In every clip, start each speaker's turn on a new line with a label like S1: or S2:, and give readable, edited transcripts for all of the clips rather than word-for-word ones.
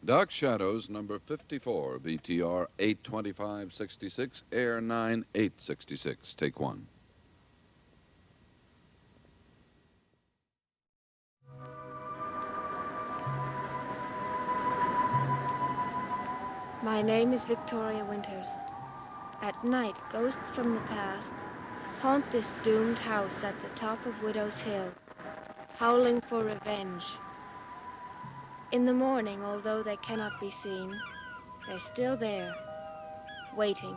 S1: Dark Shadows, number 54, VTR 82566, Air 9866. Take one.
S2: My name is Victoria Winters. At night, ghosts from the past haunt this doomed house at the top of Widow's Hill, howling for revenge. In the morning, although they cannot be seen, they're still there, waiting.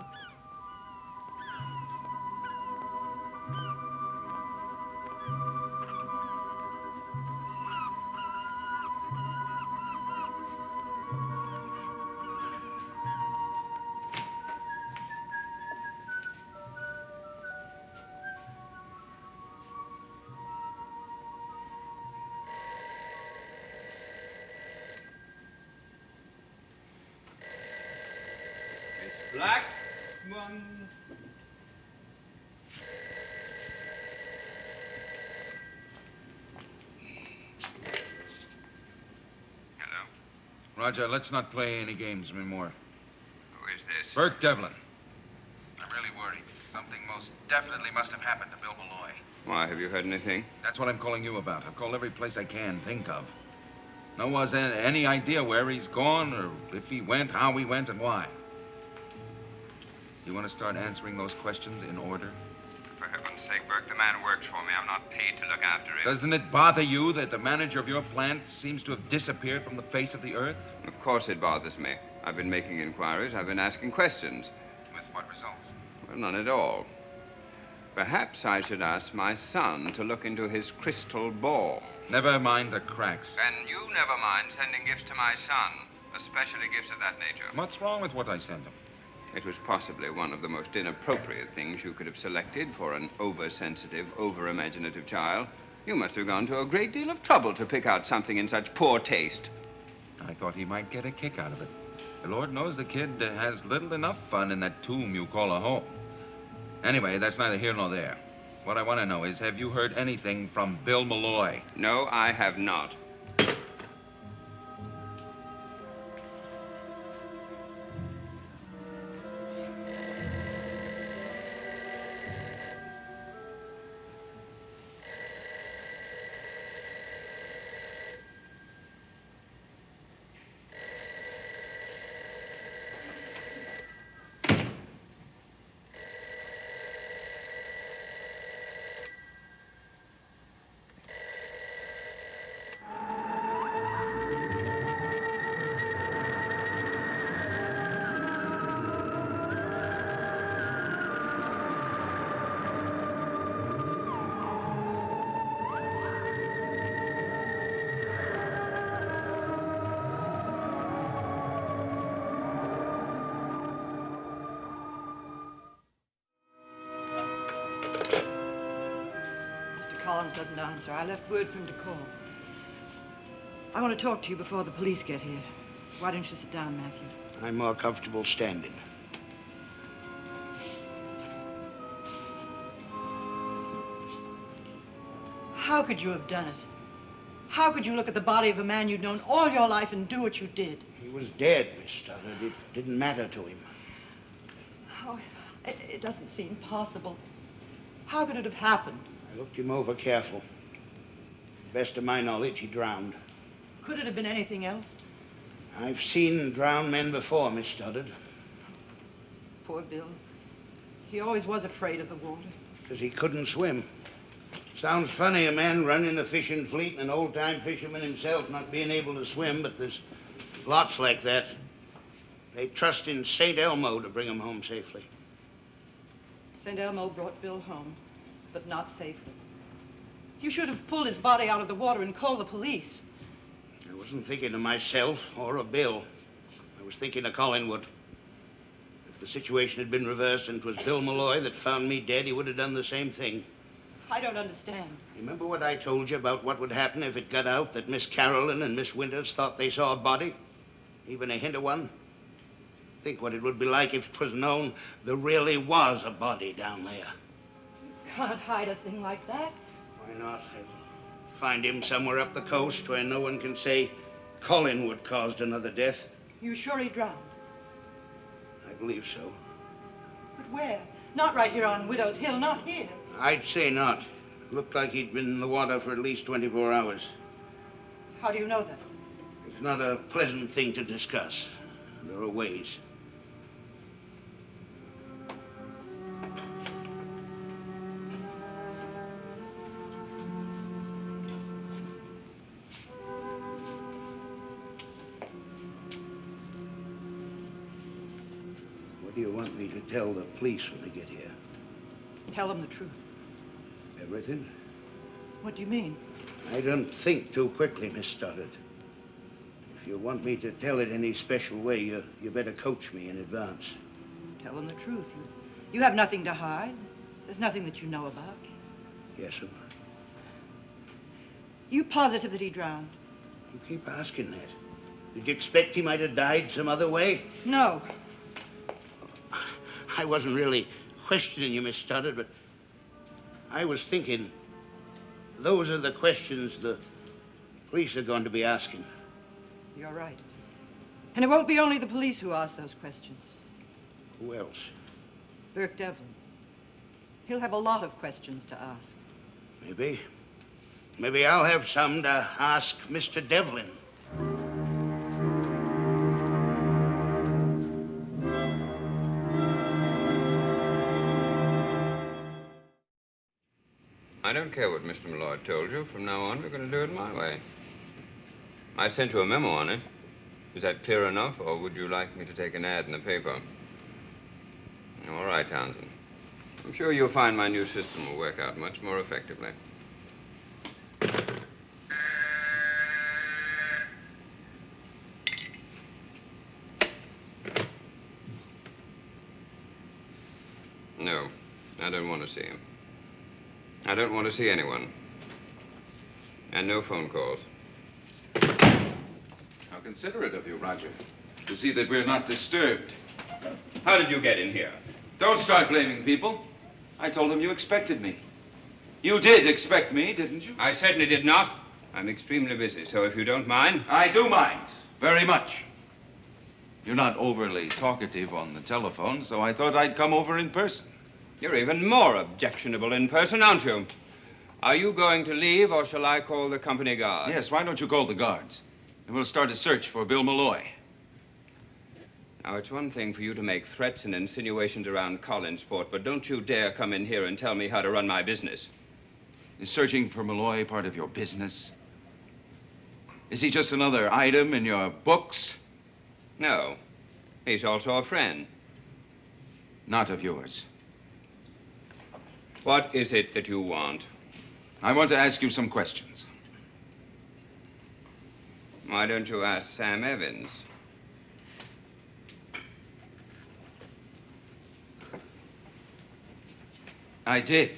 S3: Black one.
S4: Hello?
S5: Roger, let's not play any games anymore.
S4: Who is this?
S5: Bert Devlin.
S4: I'm really worried. Something most definitely must have happened to Bill Malloy.
S3: Why, have you heard anything?
S5: That's what I'm calling you about. I've called every place I can think of. No one's any idea where he's gone, or if he went, how he went, and why. You want to start answering those questions in order?
S4: For heaven's sake, Burke, the man works for me. I'm not paid to look after him.
S5: Doesn't it bother you that the manager of your plant seems to have disappeared from the face of the earth?
S3: Of course it bothers me. I've been making inquiries. I've been asking questions.
S4: With what results?
S3: Well, none at all. Perhaps I should ask my son to look into his crystal ball.
S5: Never mind the cracks.
S4: Then you never mind sending gifts to my son, especially gifts of that nature.
S5: What's wrong with what I sent him?
S3: It was possibly one of the most inappropriate things you could have selected for an oversensitive, over-imaginative child. You must have gone to a great deal of trouble to pick out something in such poor taste.
S5: I thought he might get a kick out of it. The Lord knows the kid has little enough fun in that tomb you call a home. Anyway, that's neither here nor there. What I want to know is, have you heard anything from Bill Malloy?
S3: No, I have not.
S6: Collins doesn't answer. I left word for him to call. I want to talk to you before the police get here. Why don't you sit down, Matthew?
S7: I'm more comfortable standing.
S6: How could you have done it? How could you look at the body of a man you'd known all your life and do what you did?
S7: He was dead, Miss Stoddard. It didn't matter to him.
S6: Oh, it doesn't seem possible. How could it have happened?
S7: I looked him over careful. To the best of my knowledge, he drowned.
S6: Could it have been anything else?
S7: I've seen drowned men before, Miss Stoddard.
S6: Poor Bill. He always was afraid of the water.
S7: Because he couldn't swim. Sounds funny, a man running a fishing fleet and an old-time fisherman himself not being able to swim, but there's lots like that. They trust in St. Elmo to bring him home safely.
S6: St. Elmo brought Bill home, but not safely. You should have pulled his body out of the water and called the police.
S7: I wasn't thinking of myself or of Bill. I was thinking of Collingwood. If the situation had been reversed and it was Bill Malloy that found me dead, he would have done the same thing.
S6: I don't understand.
S7: Remember what I told you about what would happen if it got out that Miss Carolyn and Miss Winters thought they saw a body? Even a hint of one? Think what it would be like if it was known there really was a body down there.
S6: You can't hide a thing like that.
S7: Why not? I'll find him somewhere up the coast where no one can say Collingwood caused another death.
S6: You sure he drowned?
S7: I believe so.
S6: But where? Not right here on Widow's Hill, not here.
S7: I'd say not. Looked like he'd been in the water for at least 24 hours.
S6: How do you know that?
S7: It's not a pleasant thing to discuss. There are ways. What do you want me to tell the police when they get here?
S6: Tell them the truth.
S7: Everything?
S6: What do you mean?
S7: I don't think too quickly, Miss Stoddard. If you want me to tell it any special way, you better coach me in advance.
S6: Tell them the truth. You have nothing to hide. There's nothing that you know about.
S7: Yes, ma'am.
S6: You positive that he drowned?
S7: You keep asking that. Did you expect he might have died some other way?
S6: No.
S7: I wasn't really questioning you, Miss Stoddard, but I was thinking those are the questions the police are going to be asking.
S6: You're right. And it won't be only the police who ask those questions.
S7: Who else?
S6: Burke Devlin. He'll have a lot of questions to ask.
S7: Maybe. Maybe I'll have some to ask Mr. Devlin.
S3: I don't care what Mr. Malloy told you. From now on, we're going to do it my way. I sent you a memo on it. Is that clear enough, or would you like me to take an ad in the paper? All right, Townsend. I'm sure you'll find my new system will work out much more effectively. No, I don't want to see him. I don't want to see anyone. And no phone calls.
S5: How considerate of you, Roger, to see that we're not disturbed.
S3: How did you get in here?
S5: Don't start blaming people. I told them you expected me. You did expect me, didn't you?
S3: I certainly did not. I'm extremely busy, so if you don't mind.
S5: I do mind, very much. You're not overly talkative on the telephone, so I thought I'd come over in person.
S3: You're even more objectionable in person, aren't you? Are you going to leave, or shall I call the company guard?
S5: Yes, why don't you call the guards? And we'll start a search for Bill Malloy.
S3: Now, it's one thing for you to make threats and insinuations around Collinsport, but don't you dare come in here and tell me how to run my business.
S5: Is searching for Malloy part of your business? Is he just another item in your books?
S3: No. He's also a friend.
S5: Not of yours.
S3: What is it that you want?
S5: I want to ask you some questions.
S3: Why don't you ask Sam Evans?
S5: I did.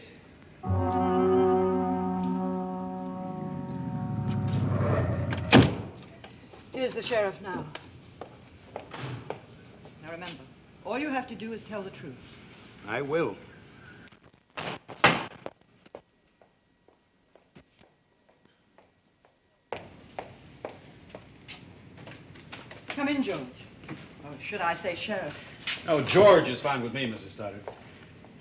S6: Here's the sheriff now. Now remember, all you have to do is tell the truth.
S7: I will.
S6: Come in, George. Or should I say sheriff?
S8: Oh, George is fine with me, Mrs. Stoddard.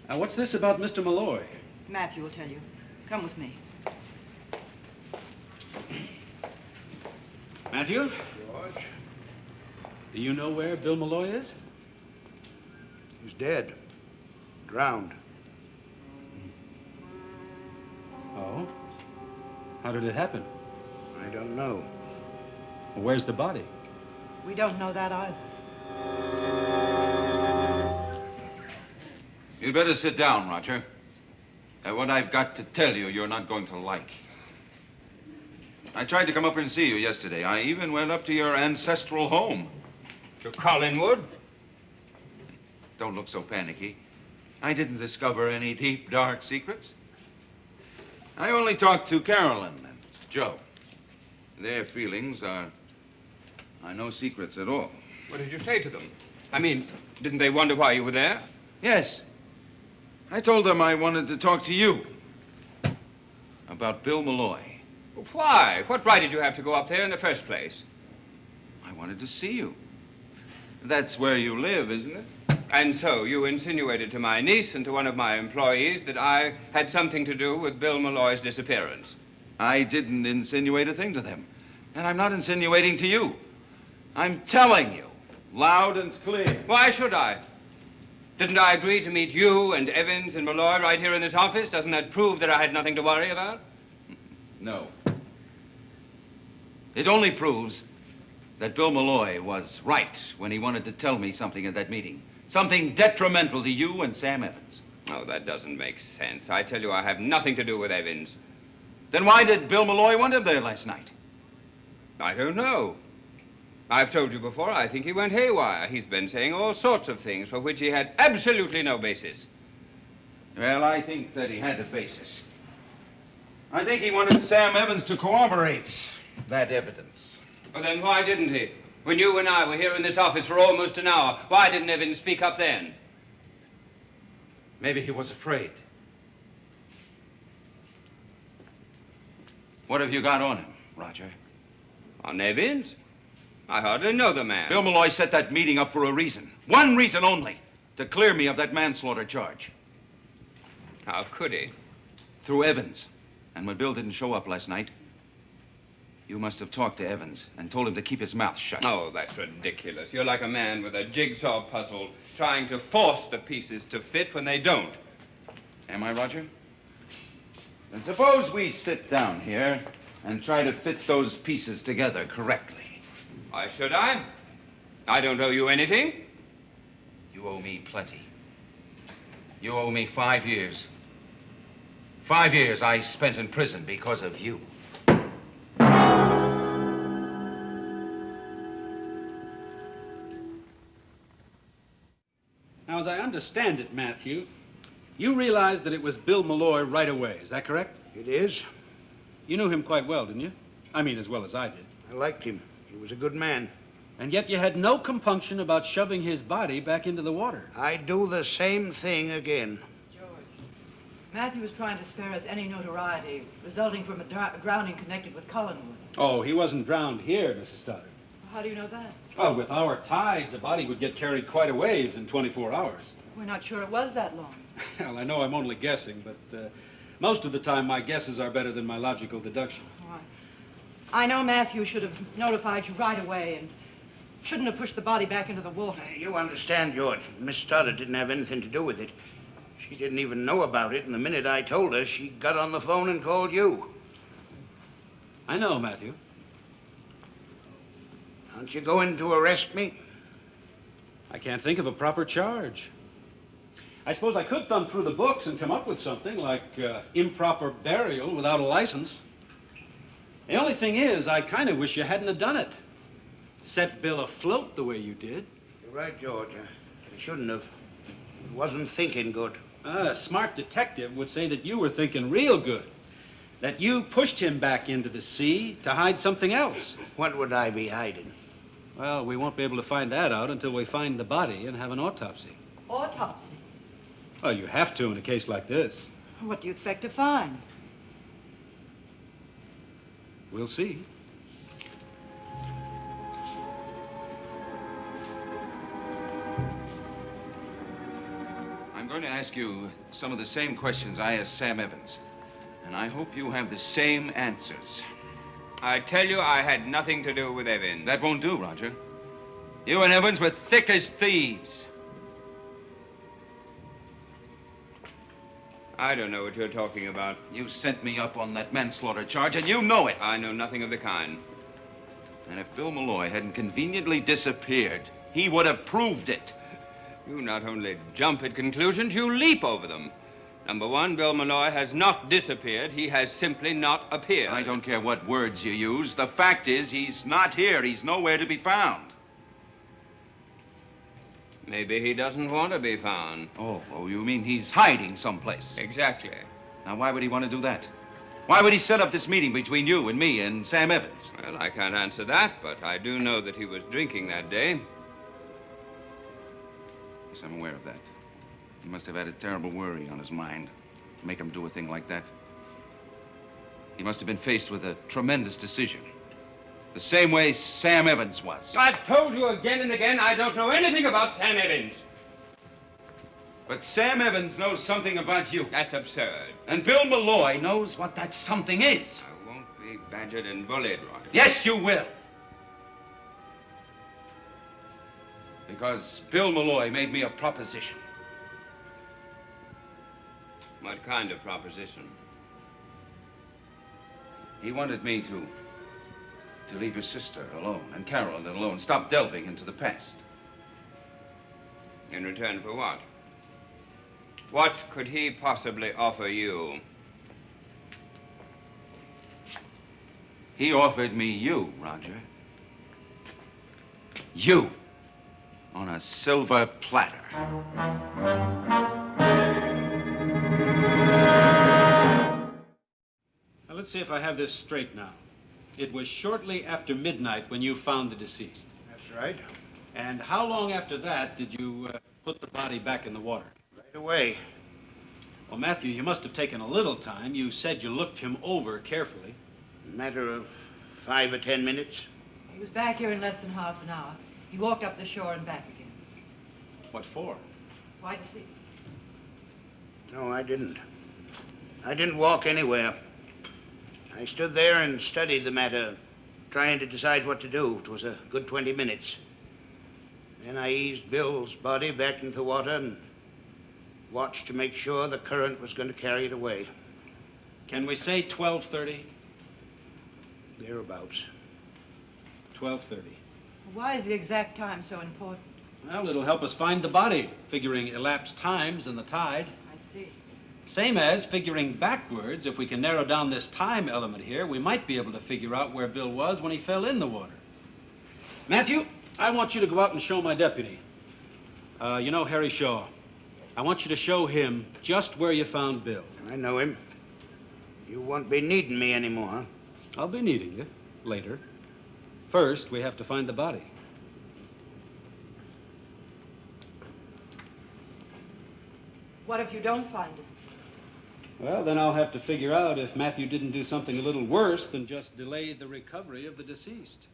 S8: Now, what's this about Mr. Malloy?
S6: Matthew will tell you. Come with me.
S8: Matthew,
S7: George?
S8: do you know where Bill Malloy is?
S7: He's dead. Drowned.
S8: Oh? How did it happen?
S7: I don't know.
S8: Well, where's the body?
S6: We don't know that either.
S5: You'd better sit down, Roger. What I've got to tell you, you're not going to like. I tried to come up and see you yesterday. I even went up to your ancestral home.
S3: To Collinwood?
S5: Don't look so panicky. I didn't discover any deep, dark secrets. I only talked to Carolyn and Joe. Their feelings are no secrets at all.
S3: What did you say to them? I mean, didn't they wonder why you were there?
S5: Yes. I told them I wanted to talk to you about Bill Malloy.
S3: Why? What right did you have to go up there in the first place?
S5: wanted to see you. That's where you live, isn't it?
S3: And so you insinuated to my niece and to one of my employees that I had something to do with Bill Malloy's disappearance.
S5: I didn't insinuate a thing to them. And I'm not insinuating to you. I'm telling you, loud and clear.
S3: Why should I? Didn't I agree to meet you and Evans and Malloy right here in this office? Doesn't that prove that I had nothing to worry about?
S5: No. It only proves that Bill Malloy was right when he wanted to tell me something at that meeting. Something detrimental to you and Sam Evans.
S3: Oh, that doesn't make sense. I tell you, I have nothing to do with Evans.
S5: Then why did Bill Malloy want him there last night?
S3: I don't know. I've told you before, I think he went haywire. He's been saying all sorts of things for which he had absolutely no basis.
S5: Well, I think that he had a basis. I think he wanted Sam Evans to corroborate that evidence.
S3: Well, then why didn't he? When you and I were here in this office for almost an hour, why didn't Evans speak up then?
S5: Maybe he was afraid. What have you got on him, Roger?
S3: On Evans? I hardly know the man.
S5: Bill Malloy set that meeting up for a reason. One reason only. To clear me of that manslaughter charge.
S3: How could he?
S5: Through Evans. And when Bill didn't show up last night, you must have talked to Evans and told him to keep his mouth shut.
S3: Oh, that's ridiculous. You're like a man with a jigsaw puzzle trying to force the pieces to fit when they don't.
S5: Am I, Roger? Then suppose we sit down here and try to fit those pieces together correctly.
S3: Why should I? I don't owe you anything.
S5: You owe me plenty. You owe me 5 years. 5 years I spent in prison because of you.
S8: Now, as I understand it, Matthew, you realized that it was Bill Malloy right away. Is that correct?
S7: It is.
S8: You knew him quite well, didn't you? I mean, as well as I did.
S7: I liked him. He was a good man.
S8: And yet you had no compunction about shoving his body back into the water.
S7: I'd do the same thing again.
S6: George, Matthew was trying to spare us any notoriety resulting from a drowning connected with Collinwood.
S8: Oh, he wasn't drowned here, Mrs. Stoddard.
S6: How do you know that?
S8: Well, with our tides, a body would get carried quite a ways in 24 hours.
S6: We're not sure it was that long.
S8: Well, I know I'm only guessing, but most of the time my guesses are better than my logical deduction.
S6: All right. I know Matthew should have notified you right away and shouldn't have pushed the body back into the water.
S7: You understand, George. Miss Stoddard didn't have anything to do with it. She didn't even know about it, and the minute I told her, she got on the phone and called you.
S8: I know, Matthew.
S7: Aren't you going to arrest me?
S8: I can't think of a proper charge. I suppose I could thumb through the books and come up with something like improper burial without a license. The only thing is, I kind of wish you hadn't have done it. Set Bill afloat the way you did.
S7: You're right, George. I shouldn't have. I wasn't thinking good.
S8: A smart detective would say that you were thinking real good. That you pushed him back into the sea to hide something else.
S7: What would I be hiding?
S8: Well, we won't be able to find that out until we find the body and have an autopsy.
S6: Autopsy?
S8: Well, you have to in a case like this.
S6: What do you expect to find?
S8: We'll see.
S5: I'm going to ask you some of the same questions I asked Sam Evans. And I hope you have the same answers.
S3: I tell you, I had nothing to do with Evans.
S5: That won't do, Roger. You and Evans were thick as thieves.
S3: I don't know what you're talking about.
S5: You sent me up on that manslaughter charge, and you know it.
S3: I know nothing of the kind.
S5: And if Bill Malloy hadn't conveniently disappeared, he would have proved it.
S3: You not only jump at conclusions, you leap over them. Number one, Bill Malloy has not disappeared. He has simply not appeared.
S5: I don't care what words you use. The fact is, he's not here. He's nowhere to be found.
S3: Maybe he doesn't want to be found.
S5: Oh, you mean he's hiding someplace?
S3: Exactly.
S5: Now, why would he want to do that? Why would he set up this meeting between you and me and Sam Evans?
S3: Well, I can't answer that, but I do know that he was drinking that day.
S5: Yes, I'm aware of that. He must have had a terrible worry on his mind to make him do a thing like that. He must have been faced with a tremendous decision. The same way Sam Evans was.
S3: I've told you again and again I don't know anything about Sam Evans.
S5: But Sam Evans knows something about you.
S3: That's absurd.
S5: And Bill Malloy knows what that something is.
S3: I won't be badgered and bullied, Roger.
S5: Yes, you will. Because Bill Malloy made me a proposition.
S3: What kind of proposition?
S5: He wanted me to leave your sister alone and Carolyn alone, stop delving into the past.
S3: In return for what? What could he possibly offer you?
S5: He offered me you, Roger. You. On a silver platter.
S8: Now, let's see if I have this straight now. It was shortly after midnight when you found the deceased.
S7: That's right.
S8: And how long after that did you put the body back in the water?
S7: Right away.
S8: Well, Matthew, you must have taken a little time. You said you looked him over carefully.
S7: A matter of 5 or 10 minutes.
S6: He was back here in less than half an hour. He walked up the shore and back again.
S8: What for?
S6: Why to see?
S7: No, I didn't. I didn't walk anywhere. I stood there and studied the matter, trying to decide what to do. It was a good 20 minutes. Then I eased Bill's body back into the water and watched to make sure the current was going to carry it away.
S8: Can we say 12:30?
S7: Thereabouts.
S8: 12:30.
S6: Why is the exact time so important?
S8: Well, it'll help us find the body, figuring elapsed times and the tide.
S6: I see.
S8: Same as figuring backwards. If we can narrow down this time element here, we might be able to figure out where Bill was when he fell in the water. Matthew, I want you to go out and show my deputy. You know Harry Shaw. I want you to show him just where you found Bill.
S7: I know him. You won't be needing me anymore, huh?
S8: I'll be needing you later. First, we have to find the body.
S6: What if you don't find it?
S8: Well, then I'll have to figure out if Matthew didn't do something a little worse than just delay the recovery of the deceased.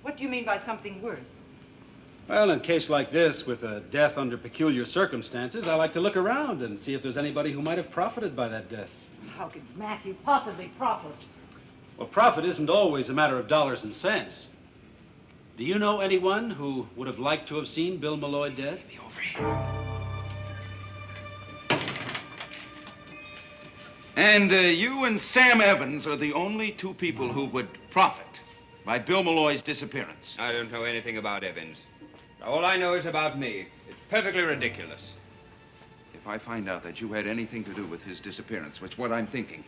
S6: What do you mean by something worse?
S8: Well, in a case like this, with a death under peculiar circumstances, I like to look around and see if there's anybody who might have profited by that death.
S6: How could Matthew possibly profit?
S8: Well, profit isn't always a matter of dollars and cents. Do you know anyone who would have liked to have seen Bill Malloy dead?
S5: Be over here. And you and Sam Evans are the only two people who would profit by Bill Malloy's disappearance.
S3: I don't know anything about Evans. All I know is about me. It's perfectly ridiculous.
S5: If I find out that you had anything to do with his disappearance, which is what I'm thinking,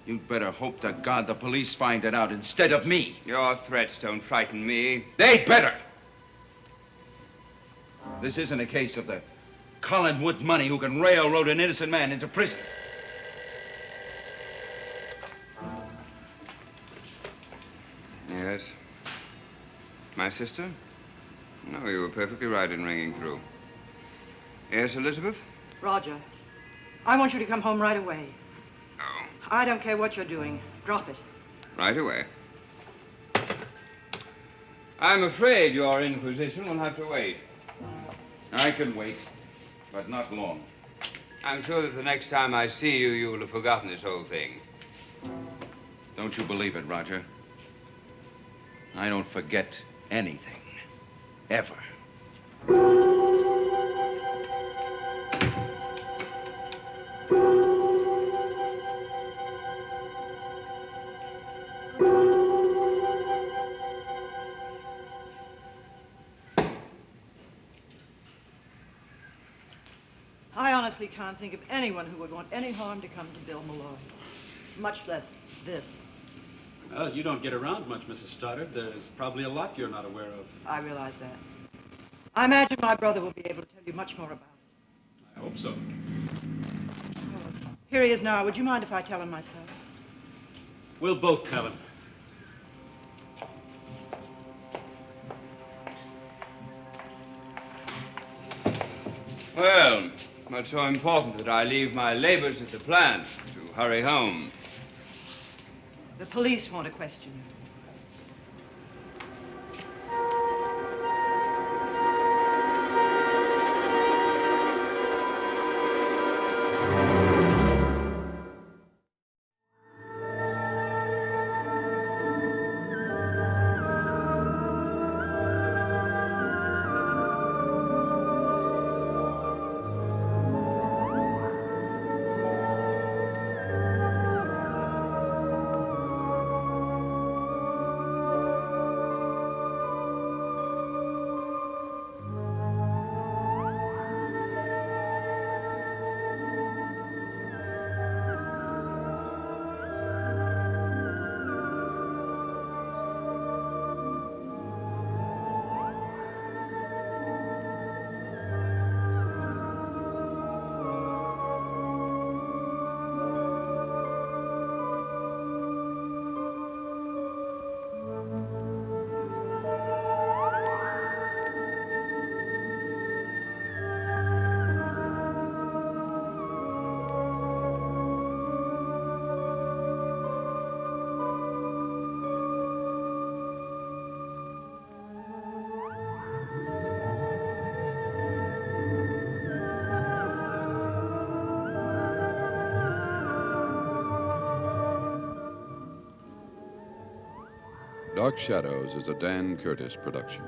S5: you'd better hope to God the police find it out instead of me.
S3: Your threats don't frighten me.
S5: They'd better. This isn't a case of the Collinwood money who can railroad an innocent man into prison.
S3: Yes. My sister? No, you were perfectly right in ringing through. Yes, Elizabeth?
S6: Roger, I want you to come home right away.
S3: Oh,
S6: I don't care what you're doing. Drop it.
S3: right away. I'm afraid your inquisition will have to wait.
S5: I can wait, but not long.
S3: I'm sure that the next time I see you, you will have forgotten this whole thing.
S5: Don't you believe it, Roger? I don't forget anything. Ever.
S6: I honestly can't think of anyone who would want any harm to come to Bill Malloy, much less this.
S8: Well, you don't get around much, Mrs. Stoddard. There's probably a lot you're not aware of.
S6: I realize that. I imagine my brother will be able to tell you much more about it.
S8: I hope so.
S6: Oh, here he is now. Would you mind if I tell him myself?
S8: We'll both tell him.
S3: Well, But so important that I leave my labors at the plant to hurry home.
S6: The police want to question you.
S1: Dark Shadows is a Dan Curtis production.